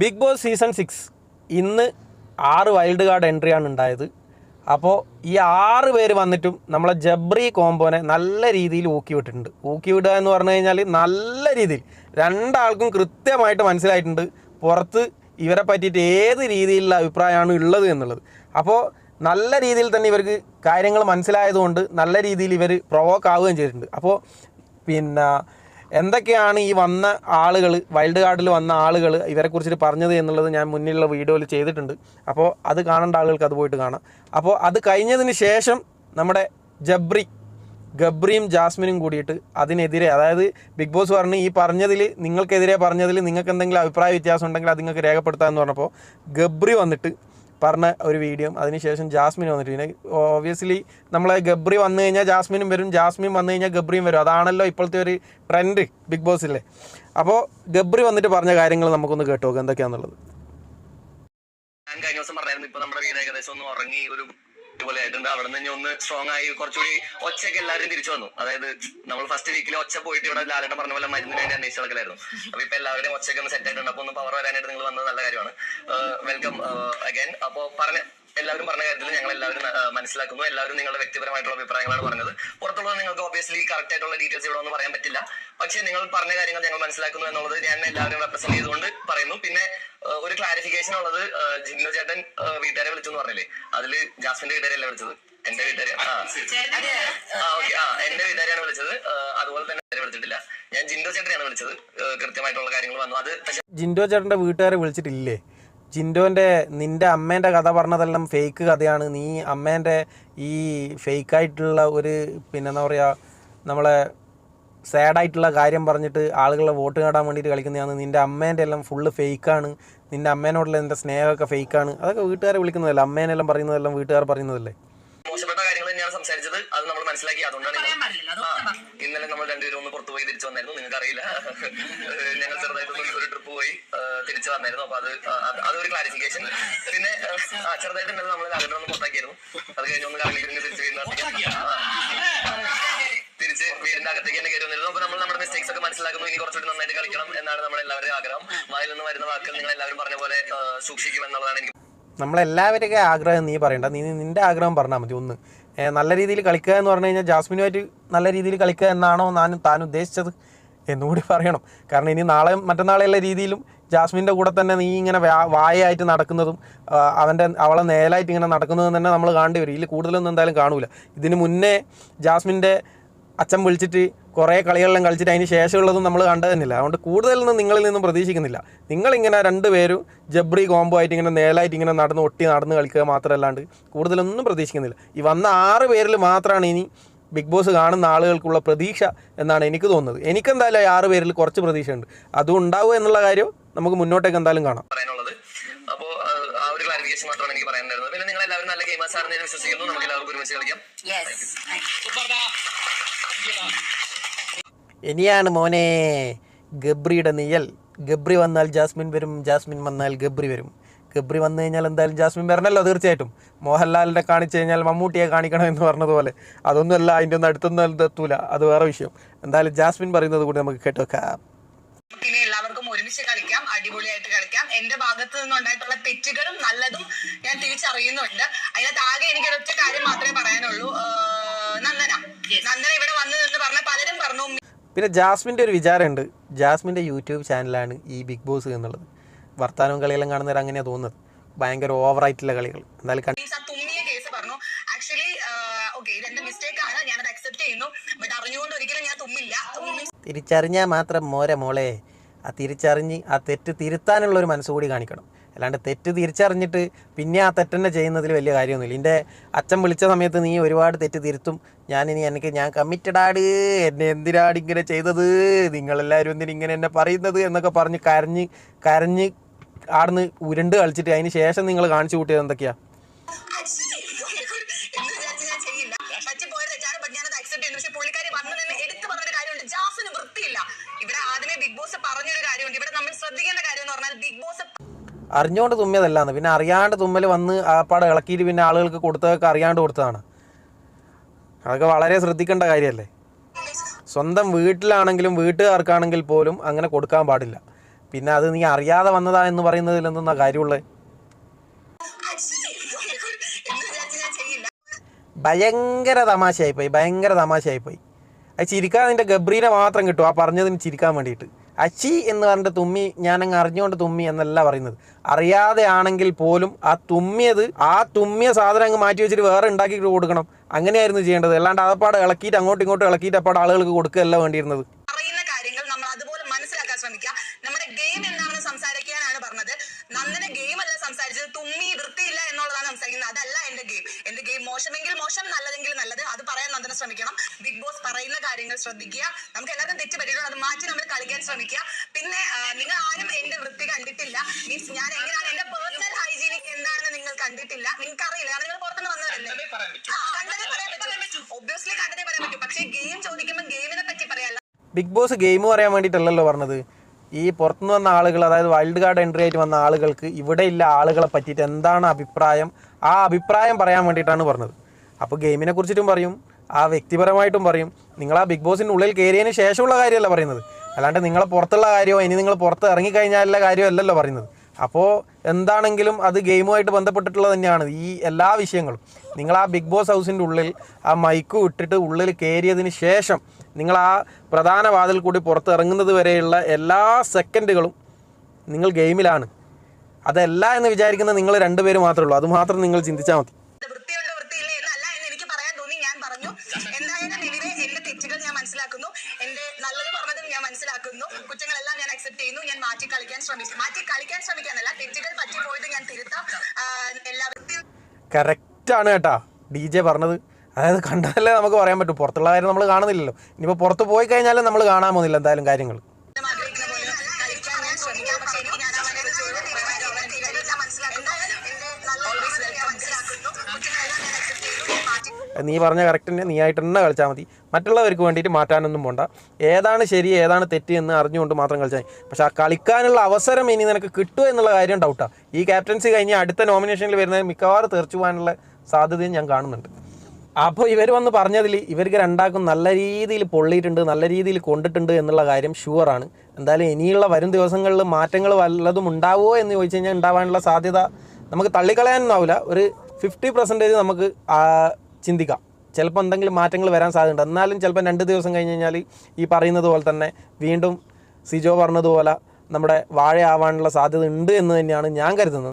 Big boss season 6 ഇന്ന് 6 wild card എൻട്രിയാണ് ഉണ്ടായത്. അപ്പോൾ ഈ 6 പേര് വന്നിട്ടും നമ്മളെ ജബ്രി കോംബോനെ നല്ല രീതിയിൽ ഊക്കി വിട്ടിട്ടുണ്ട്. ഊക്കി വിടുക എന്ന് പറഞ്ഞു കഴിഞ്ഞാൽ നല്ല രീതിയിൽ രണ്ടാൾക്കും കൃത്യമായിട്ട് മനസ്സിലായിട്ടുണ്ട് പുറത്ത് ഇവരെ പറ്റിയിട്ട് ഏത് രീതിയിലുള്ള അഭിപ്രായമാണ് ഉള്ളത് എന്നുള്ളത്. അപ്പോൾ നല്ല രീതിയിൽ തന്നെ ഇവർക്ക് കാര്യങ്ങൾ മനസ്സിലായതുകൊണ്ട് നല്ല രീതിയിൽ ഇവർ പ്രൊവോക്ക് ആവുകയും ചെയ്തിട്ടുണ്ട്. അപ്പോൾ പിന്നെ എന്തൊക്കെയാണ് ഈ വന്ന ആളുകൾ, വൈൽഡ് കാർഡിൽ വന്ന ആളുകൾ ഇവരെക്കുറിച്ചിട്ട് പറഞ്ഞത് എന്നുള്ളത് ഞാൻ മുന്നിലുള്ള വീഡിയോയിൽ ചെയ്തിട്ടുണ്ട്. അപ്പോൾ അത് കാണേണ്ട ആളുകൾക്ക് അത് പോയിട്ട് കാണാം. അപ്പോൾ അത് കഴിഞ്ഞതിന് ശേഷം നമ്മുടെ ഗബ്രിയും ജാസ്മിനും കൂടിയിട്ട് അതിനെതിരെ, അതായത് ബിഗ് ബോസ് പറഞ്ഞ് ഈ പറഞ്ഞതിൽ നിങ്ങൾക്കെതിരെ പറഞ്ഞതിൽ നിങ്ങൾക്ക് എന്തെങ്കിലും അഭിപ്രായ വ്യത്യാസം ഉണ്ടെങ്കിൽ അത് നിങ്ങൾക്ക് രേഖപ്പെടുത്താമെന്ന് പറഞ്ഞപ്പോൾ ഗബ്രി വന്നിട്ട് പറഞ്ഞ ഒരു വീഡിയോ, അതിനുശേഷം ജാസ്മിൻ വന്നിട്ട്, പിന്നെ ഓബിയസ്ലി നമ്മളെ ഗബ്രി വന്നു കഴിഞ്ഞാൽ ജാസ്മിനും വരും, ജാസ്മിൻ വന്നു കഴിഞ്ഞാൽ ഗബ്രിയും വരും. അതാണല്ലോ ഇപ്പോഴത്തെ ഒരു ട്രെൻഡ് ബിഗ് ബോസിലെ. അപ്പോൾ ഗബ്രി വന്നിട്ട് പറഞ്ഞ കാര്യങ്ങൾ നമുക്കൊന്ന് കേട്ടോ എന്തൊക്കെയാണെന്നുള്ളത്. ഞാൻ കഴിഞ്ഞ ദിവസം പറഞ്ഞായിരുന്നു, ഇപ്പൊ നമ്മുടെ വീട് ഏകദേശം ഒന്ന് ഉറങ്ങി ഒരു ഇതുപോലെ ആയിട്ടുണ്ട്. അവിടെ നിന്ന് ഒന്ന് സ്ട്രോങ് ആയി കുറച്ചുകൂടി ഒച്ചയൊക്കെ എല്ലാവരും തിരിച്ചു വന്നു. അതായത് നമ്മൾ ഫസ്റ്റ് വീക്കിൽ ഒച്ച പോയിട്ട് ഇവിടെ ലാലേട്ടൻ പറഞ്ഞ പോലെ മരുന്നിന് വേണ്ടി അന്വേഷിച്ച് നടക്കലായിരുന്നു. അപ്പൊ ഇപ്പൊ എല്ലാവരുടെയും ഒച്ചയൊക്കെ ഒന്ന് സെറ്റ് ആയിട്ടുണ്ട്. അപ്പൊ ഒന്ന് പവർ വരാനായിട്ട് നിങ്ങൾ വന്നത് നല്ല കാര്യമാണ്. Welcome again. അപ്പൊ എല്ലാവരും പറഞ്ഞ കാര്യത്തിൽ ഞങ്ങൾ എല്ലാവരും മനസ്സിലാക്കുന്നു. എല്ലാവരും നിങ്ങളുടെ വ്യക്തിപരമായിട്ടുള്ള അഭിപ്രായങ്ങളാണ് പറഞ്ഞത്. പുറത്തുള്ളത് നിങ്ങൾക്ക് ഒബ്വിയസ്ലി കറക്റ്റ് ആയിട്ടുള്ള ഡീറ്റെയിൽസ് ഇവിടെ ഒന്നും പറയാൻ പറ്റില്ല. പക്ഷെ നിങ്ങൾ പറഞ്ഞ കാര്യങ്ങൾ ഞങ്ങൾ മനസ്സിലാക്കുന്നു എന്നുള്ളത് ഞാൻ എല്ലാവരും റെപ്രസെന്റ് ചെയ്തുകൊണ്ട് പറയുന്നു. പിന്നെ ഒരു ക്ലാരിഫിക്കേഷൻ ഉള്ളത്, ജിന്നു ചേട്ടൻ വീട്ടുകാരെ വിളിച്ചു എന്ന് പറഞ്ഞില്ലേ, അതില് ജാസ്മിന്റെ വീട്ടുകാരെയല്ല വിളിച്ചത്, എന്റെ വീട്ടുകാരെ. എന്റെ വീട്ടുകാരെയാണ് വിളിച്ചത്. അതുപോലെ തന്നെ വിളിച്ചിട്ടില്ല, ഞാൻ ജിൻഡോ ചേട്ടനെയാണ് വിളിച്ചത്. കൃത്യമായിട്ടുള്ള കാര്യങ്ങൾ വന്നു. അത് ജിൻഡോ ചേട്ടന്റെ വീട്ടുകാരെ വിളിച്ചിട്ടില്ലേ? നിൻ്റെ അമ്മേൻ്റെ കഥ പറഞ്ഞതെല്ലാം ഫേക്ക് കഥയാണ്. നീ അമ്മേൻ്റെ ഈ ഫേക്കായിട്ടുള്ള ഒരു പിന്നെ എന്താ പറയുക, നമ്മളെ സാഡായിട്ടുള്ള കാര്യം പറഞ്ഞിട്ട് ആളുകളെ വോട്ട് നേടാൻ വേണ്ടിയിട്ട് കളിക്കുന്നതാണ്. നിൻ്റെ അമ്മേൻ്റെ എല്ലാം ഫുള്ള് ഫേക്കാണ്. നിൻ്റെ അമ്മേനോടുള്ള എൻ്റെ സ്നേഹമൊക്കെ ഫേക്കാണ്. അതൊക്കെ വീട്ടുകാരെ വിളിക്കുന്നതല്ല, അമ്മേനെല്ലാം പറയുന്നതെല്ലാം വീട്ടുകാർ പറയുന്നതല്ലേ. മോശപ്പെട്ട കാര്യങ്ങൾ തന്നെയാണ് സംസാരിച്ചത്. അത് നമ്മൾ മനസ്സിലാക്കി. അതുകൊണ്ടാണ് ഇന്നലെ നമ്മൾ രണ്ടുപേരും ഒന്ന് പുറത്തു പോയി തിരിച്ചു വന്നായിരുന്നു. നിങ്ങൾക്ക് അറിയില്ല, ഞങ്ങൾ ചെറുതായിട്ടൊന്ന് ഒരു ട്രിപ്പ് പോയി തിരിച്ചു വന്നായിരുന്നു. അപ്പൊ അതൊരു ക്ലാരിഫിക്കേഷൻ. പിന്നെ ചെറുതായിട്ട് ഇന്നലെ നമ്മൾ ലാലേട്ടനൊന്ന് പുറത്താക്കിയായിരുന്നു. അത് കഴിഞ്ഞ് ഒന്ന് കറങ്ങി തിരിച്ച് വീടിന്റെ അകത്തേക്ക് തന്നെ കയറി വന്നിരുന്നു. അപ്പൊ നമ്മൾ നമ്മുടെ മിസ്റ്റേക്സ് ഒക്കെ മനസ്സിലാക്കുന്നു. ഇനി കുറച്ചുകൂടി നന്നായിട്ട് കളിക്കണം എന്നാണ് നമ്മളെല്ലാവരുടെയും ആഗ്രഹം. വായിൽ നിന്ന് വരുന്ന വാക്കുകൾ നിങ്ങൾ എല്ലാവരും പറഞ്ഞ പോലെ സൂക്ഷിക്കും എന്നുള്ളതാണ് എനിക്ക്. നമ്മളെല്ലാവരുടെയൊക്കെ ആഗ്രഹം നീ പറയണ്ട, നിൻ്റെ ആഗ്രഹം പറഞ്ഞാൽ മതി. ഒന്ന് നല്ല രീതിയിൽ കളിക്കുക എന്ന് പറഞ്ഞു കഴിഞ്ഞാൽ ജാസ്മിനുമായിട്ട് നല്ല രീതിയിൽ കളിക്കുക എന്നാണോ താൻ ഉദ്ദേശിച്ചത് എന്നുകൂടി പറയണം. കാരണം ഇനി നാളെ മറ്റന്നാളെയുള്ള രീതിയിലും ജാസ്മിൻ്റെ കൂടെ തന്നെ നീ ഇങ്ങനെ വായയായിട്ട് നടക്കുന്നതും അവളെ നേലായിട്ട് ഇങ്ങനെ നടക്കുന്നതും തന്നെ നമ്മൾ കാണേണ്ടി വരും. ഇതിൽ കൂടുതലൊന്നും എന്തായാലും കാണൂല. ഇതിന് മുന്നേ ജാസ്മിൻ്റെ അച്ഛൻ വിളിച്ചിട്ട് കുറേ കളികളെല്ലാം കളിച്ചിട്ട് അതിന് ശേഷമുള്ളതും നമ്മൾ കണ്ടു തന്നില്ല. അതുകൊണ്ട് കൂടുതലൊന്നും നിങ്ങളിൽ നിന്നും പ്രതീക്ഷിക്കുന്നില്ല. നിങ്ങളിങ്ങനെ രണ്ടുപേരും ജബ്രി കോംബോ ആയിട്ട് ഇങ്ങനെ നേലായിട്ട് ഇങ്ങനെ നടന്ന് കളിക്കുക മാത്രമല്ലാണ്ട് കൂടുതലൊന്നും പ്രതീക്ഷിക്കുന്നില്ല. ഈ വന്ന 6 പേരിൽ മാത്രമാണ് ഇനി ബിഗ് ബോസ് കാണുന്ന ആളുകൾക്കുള്ള പ്രതീക്ഷ എന്നാണ് എനിക്ക് തോന്നുന്നത്. എനിക്കെന്തായാലും 6 പേരിൽ കുറച്ച് പ്രതീക്ഷയുണ്ട്. അതും ഉണ്ടാവും എന്നുള്ള കാര്യം നമുക്ക് മുന്നോട്ടേക്ക് എന്തായാലും കാണാം. അപ്പോൾ ആ ഒരു ക്ലാരിഫിക്കേഷൻ മാത്രമാണ് എനിക്ക് പറയാനുണ്ടായിരുന്നത്. പിന്നെ നിങ്ങൾ എല്ലാവരും നല്ല ഗെയിമേഴ്സ് ആണെന്ന് ഞാൻ വിശ്വസിക്കുന്നു. നമുക്ക് എല്ലാവർക്കും ഒരുമിച്ച് കളിക്കാം. ഇനിയാണ് മോനെ ഗബ്രിയുടെ നിഴൽ. ഗബ്രി വന്നാൽ ജാസ്മിൻ വരും, ജാസ്മിൻ വന്നാൽ ഗബ്രി വരും. ഗബ്രി വന്നു കഴിഞ്ഞാൽ എന്തായാലും ജാസ്മിൻ വരണമല്ലോ തീർച്ചയായിട്ടും. മോഹൻലാലിനെ കാണിച്ചു കഴിഞ്ഞാൽ മമ്മൂട്ടിയെ കാണിക്കണം എന്ന് പറഞ്ഞതുപോലെ അതൊന്നുമല്ല, അതിൻ്റെ ഒന്നും അടുത്തൊന്നും എത്തൂല, അത് വേറെ വിഷയം. എന്തായാലും ജാസ്മിൻ പറയുന്നത് കൂടി നമുക്ക് കേട്ടോക്കാം. പിന്നെ എല്ലാവർക്കും ഒരുമിച്ച് കളിക്കാം, അടിപൊളിയായിട്ട് കളിക്കാം. എന്റെ ഭാഗത്ത് നിന്നുണ്ടായിട്ടുള്ള തെറ്റുകളും നല്ലതും ഞാൻ തിരിച്ചറിയുന്നുണ്ട്. അതിനകത്ത് ആകെ എനിക്ക് ഒരൊറ്റ കാര്യം മാത്രമേ പറയാനുള്ളൂ. നന്ദന ഇവിടെ വന്നു നിന്ന് പറഞ്ഞ പലരും പറഞ്ഞു. പിന്നെ ജാസ്മിൻ്റെ ഒരു വിചാരമുണ്ട്, ജാസ്മിൻ്റെ യൂട്യൂബ് ചാനലാണ് ഈ ബിഗ് ബോസ് എന്നുള്ളത്. വർത്താനവും കളിയെല്ലാം കാണുന്നവർ അങ്ങനെയാണ് തോന്നുന്നത്, ഭയങ്കര ഓവറായിട്ടുള്ള കളികൾ. എന്തായാലും തുമ്മിയ കേസ് പറഞ്ഞു. ആക്ച്വലി ഓക്കെ, ഇതെന്റെ മിസ്റ്റേക്ക് ആണ്, ഞാനത് അക്സെപ്റ്റ് ചെയ്യുന്നു. ബട്ട് അറിഞ്ഞുകൊണ്ട് ഒരിക്കലും ഞാൻ തുമ്മില്ല. തിരിച്ചറിഞ്ഞാൽ മാത്രം മോളെ, ആ തിരിച്ചറിഞ്ഞ് ആ തെറ്റ് തിരുത്താനുള്ളൊരു മനസ്സുകൂടി കാണിക്കണം. അല്ലാണ്ട് തെറ്റ് തിരിച്ചറിഞ്ഞിട്ട് പിന്നെ ആ തെറ്റന്നെ ചെയ്യുന്നതിൽ വലിയ കാര്യമൊന്നുമില്ല. എൻ്റെ അച്ഛൻ വിളിച്ച സമയത്ത് നീ ഒരുപാട് തെറ്റ് തിരുത്തും, ഞാൻ കമ്മിറ്റഡാട്, എന്നെ എന്തിനാണ് ഇങ്ങനെ ചെയ്തത്, നിങ്ങളെല്ലാവരും എന്തിനിങ്ങനെ എന്നെ പറയുന്നത് എന്നൊക്കെ പറഞ്ഞ് കരഞ്ഞ് ആടുന്ന് ഉരുണ്ട് കളിച്ചിട്ട് അതിന് ശേഷം നിങ്ങൾ കാണിച്ചു കൂട്ടിയത് എന്തൊക്കെയാണ്? അറിഞ്ഞുകൊണ്ട് തുമ്മിയതല്ലാന്ന്, പിന്നെ അറിയാണ്ട് തുമ്മൽ വന്ന് ആ പാടെ ഇളക്കിയിട്ട് പിന്നെ ആളുകൾക്ക് കൊടുത്തതൊക്കെ അറിയാണ്ട് കൊടുത്തതാണ്. അതൊക്കെ വളരെ ശ്രദ്ധിക്കേണ്ട കാര്യമല്ലേ. സ്വന്തം വീട്ടിലാണെങ്കിലും വീട്ടുകാർക്കാണെങ്കിൽ പോലും അങ്ങനെ കൊടുക്കാൻ പാടില്ല. പിന്നെ അത് നീ അറിയാതെ വന്നതാ എന്ന് പറയുന്നതിൽ എന്തെന്നാ കാര്യമുള്ളത്? എന്ന് വിചാരിച്ച് ഞാൻ ചെയ്യില്ല. ഭയങ്കര തമാശയായിപ്പോയി. അത് ചിരിക്കാൻ നിൻ്റെ ഗബ്രീനെ മാത്രം കിട്ടും ആ പറഞ്ഞതിന് ചിരിക്കാൻ വേണ്ടിയിട്ട്. അച്ചി എന്ന് പറഞ്ഞിട്ട് തുമ്മി, ഞാനങ്ങ് അറിഞ്ഞുകൊണ്ട് തുമ്മി എന്നല്ല പറയുന്നത്. അറിയാതെ ആണെങ്കിൽ പോലും ആ തുമ്മിയ സാധനം അങ്ങ് മാറ്റി വെച്ചിട്ട് വേറെ ഉണ്ടാക്കിയിട്ട് കൊടുക്കണം. അങ്ങനെയായിരുന്നു ചെയ്യേണ്ടത്. അല്ലാണ്ട് അതപ്പാട് ഇളക്കിയിട്ട് അങ്ങോട്ടും ഇങ്ങോട്ടും ഇളക്കിയിട്ട് അപ്പാട് ആളുകൾക്ക് കൊടുക്കുകയല്ല വേണ്ടിയിരുന്നത്. പറയുന്ന കാര്യങ്ങൾ നമ്മൾ അതുപോലെ മനസ്സിലാക്കാൻ ശ്രമിക്കുക. നമ്മുടെ ഗെയിം എന്താണെന്ന് സംസാരിക്കാനാണ് പറഞ്ഞത്. നന്ദന ഗെയിം അല്ല സംസാരിച്ചത്, തുമ്മി വൃത്തിയില്ല എന്നുള്ളതാണ് സംസാരിക്കുന്നത്. അതല്ല എന്റെ ഗെയിം. എന്റെ ഗെയിം മോശമെങ്കിൽ മോശം, നല്ലതെങ്കിൽ നല്ലത്, അത് പറയാൻ നന്ദന ശ്രമിക്കണം. ബിഗ് ബോസ് പറയുന്ന കാര്യങ്ങൾ ശ്രദ്ധിക്കുക. നമുക്ക് എല്ലാവർക്കും തെറ്റ് പറ്റിയിട്ടുണ്ട്, അത് മാറ്റി നമ്മൾ കളിക്കാൻ ശ്രമിക്കുക. പിന്നെ നിങ്ങൾ ആരും എന്റെ വൃത്തി കണ്ടിട്ടില്ല, മീൻസ് ഞാൻ എങ്ങനെയാണ് എന്റെ പേഴ്സണൽ ഹൈജീനിക് എന്താണെന്ന് നിങ്ങൾ കണ്ടിട്ടില്ല. നിങ്ങൾക്ക് അറിയില്ല, കാരണം നിങ്ങൾ പുറത്തുനിന്ന് വന്നതല്ലേ. കണ്ടതേ പറയാൻ പറ്റും, ഒബ്വിയസ്ലി കണ്ടതേ പറയാൻ പറ്റും. പക്ഷേ ഗെയിം ചോദിക്കുമ്പോൾ ഗെയിമിനെ പറ്റി പറയാല്ല. ബിഗ് ബോസ് ഗെയിം പറയാൻ വേണ്ടിയിട്ടല്ലല്ലോ പറഞ്ഞത്. ഈ പുറത്തുനിന്ന് വന്ന ആളുകൾ, അതായത് വൈൽഡ് കാർഡ് എൻട്രി ആയിട്ട് വന്ന ആളുകൾക്ക് ഇവിടെ ഇല്ല ആളുകളെ പറ്റിയിട്ട് എന്താണ് അഭിപ്രായം, ആ അഭിപ്രായം പറയാൻ വേണ്ടിയിട്ടാണ് പറഞ്ഞത്. അപ്പോൾ ഗെയിമിനെ കുറിച്ചിട്ടും പറയും, ആ വ്യക്തിപരമായിട്ടും പറയും. നിങ്ങൾ ആ ബിഗ് ബോസിൻ്റെ ഉള്ളിൽ കയറിയതിന് ശേഷമുള്ള കാര്യമല്ല പറയുന്നത്, അല്ലാണ്ട് നിങ്ങളെ പുറത്തുള്ള കാര്യമോ ഇനി നിങ്ങൾ പുറത്ത് ഇറങ്ങിക്കഴിഞ്ഞാലുള്ള കാര്യമല്ലല്ലോ പറയുന്നത്. അപ്പോൾ എന്താണെങ്കിലും അത് ഗെയിമുമായിട്ട് ബന്ധപ്പെട്ടിട്ടുള്ളത് തന്നെയാണ് ഈ എല്ലാ വിഷയങ്ങളും. നിങ്ങൾ ആ ബിഗ് ബോസ് ഹൗസിൻ്റെ ഉള്ളിൽ ആ മൈക്ക് ഇട്ടിട്ട് ഉള്ളിൽ കയറിയതിന് ശേഷം നിങ്ങൾ ആ പ്രധാന വാതിൽ കൂടി പുറത്ത് ഇറങ്ങുന്നത് വരെയുള്ള എല്ലാ സെക്കൻഡുകളും നിങ്ങൾ ഗെയിമിലാണ്. അതല്ല എന്ന് വിചാരിക്കുന്ന നിങ്ങൾ രണ്ടുപേര് മാത്രമേ ഉള്ളൂ. അതുമാത്രം നിങ്ങൾ ചിന്തിച്ചാൽ മതി. വൃത്തിയുണ്ടോ വൃത്തിയില്ല എന്നല്ല എന്ന് എനിക്ക് പറയാൻ തോന്നി, ഞാൻ പറഞ്ഞു. എന്തായാലും എനിവേ എന്റെ തെറ്റുകൾ ഞാൻ മനസ്സിലാക്കുന്നു, എന്റെ നല്ലത് പറഞ്ഞതും ഞാൻ മനസ്സിലാക്കുന്നു, കുറ്റങ്ങളെല്ലാം ഞാൻ അക്സെപ്റ്റ് ചെയ്യുന്നു. ഞാൻ മാറ്റി കളിക്കാൻ ശ്രമിക്കാനല്ല, തെറ്റുകൾ പറ്റിപ്പോയത് ഞാൻ തിരുത്താം. എല്ലാവരും കറക്റ്റാണ് കേട്ടാ DJ പറഞ്ഞത്. അതായത് കണ്ടാലേ നമുക്ക് പറയാൻ പറ്റും, പുറത്തുള്ള കാര്യം നമ്മൾ കാണുന്നില്ലല്ലോ. ഇനിയിപ്പോൾ പുറത്ത് പോയി കഴിഞ്ഞാലും നമ്മൾ കാണാൻ പോകുന്നില്ല എന്തായാലും കാര്യങ്ങൾ. ആഗ്രഹിക്കുന്ന പോലെ കളിക്കാൻ ഞാൻ ശ്രമിക്കാം. പക്ഷേ എനിക്ക് ഞാൻ അവനെ വെച്ചുള്ള തീരുമാനം മനസ്സിലാക്കുന്നു, എന്റെ നല്ല ഞാൻ മനസ്സിലാക്കുന്നു, കുറ്റങ്ങളെല്ലാം ഞാൻ അക്സെപ്റ്റ് ചെയ്യുന്നു, ഞാൻ മാറ്റി. നീ പറഞ്ഞ കറക്റ്റ് തന്നെ, നീ ആയിട്ട് തന്നെ കളിച്ചാൽ മതി. മറ്റുള്ളവർക്ക് വേണ്ടിയിട്ട് മാറ്റാനൊന്നും പോണ്ട. ഏതാണ് ശരി ഏതാണ് തെറ്റ് എന്ന് അറിഞ്ഞുകൊണ്ട് മാത്രം കളിച്ചാൽ മതി. പക്ഷേ ആ കളിക്കാനുള്ള അവസരം ഇനി നിനക്ക് കിട്ടുമോ എന്നുള്ള കാര്യം ഡൗട്ടാണ്. ഈ ക്യാപ്റ്റൻസി കഴിഞ്ഞ് അടുത്ത നോമിനേഷനിൽ വരുന്നത് മിക്കവാറും തെറിച്ചു പോകാനുള്ള സാധ്യതയും ഞാൻ കാണുന്നുണ്ട്. അപ്പോൾ ഇവർ വന്ന് പറഞ്ഞതിൽ ഇവർക്ക് രണ്ടാക്കും നല്ല രീതിയിൽ പൊള്ളിയിട്ടുണ്ട്, നല്ല രീതിയിൽ കൊണ്ടിട്ടുണ്ട് എന്നുള്ള കാര്യം ഷുവറാണ്. എന്തായാലും ഇനിയുള്ള വരും ദിവസങ്ങളിൽ മാറ്റങ്ങൾ വല്ലതും ഉണ്ടാവുമോ എന്ന് ചോദിച്ചു കഴിഞ്ഞാൽ ഉണ്ടാവാനുള്ള സാധ്യത നമുക്ക് തള്ളിക്കളയാനൊന്നും ആവില്ല. ഒരു 50% നമുക്ക് ചിന്തിക്കാം. ചിലപ്പോൾ എന്തെങ്കിലും മാറ്റങ്ങൾ വരാൻ സാധ്യതയുണ്ട്. എന്നാലും ചിലപ്പോൾ 2 ദിവസം കഴിഞ്ഞ് കഴിഞ്ഞാൽ ഈ പറയുന്നത് പോലെ തന്നെ വീണ്ടും സിജോ പറഞ്ഞതുപോലെ നമ്മുടെ വാഴയാവാനുള്ള സാധ്യത ഉണ്ട് എന്ന് തന്നെയാണ് ഞാൻ കരുതുന്നത്.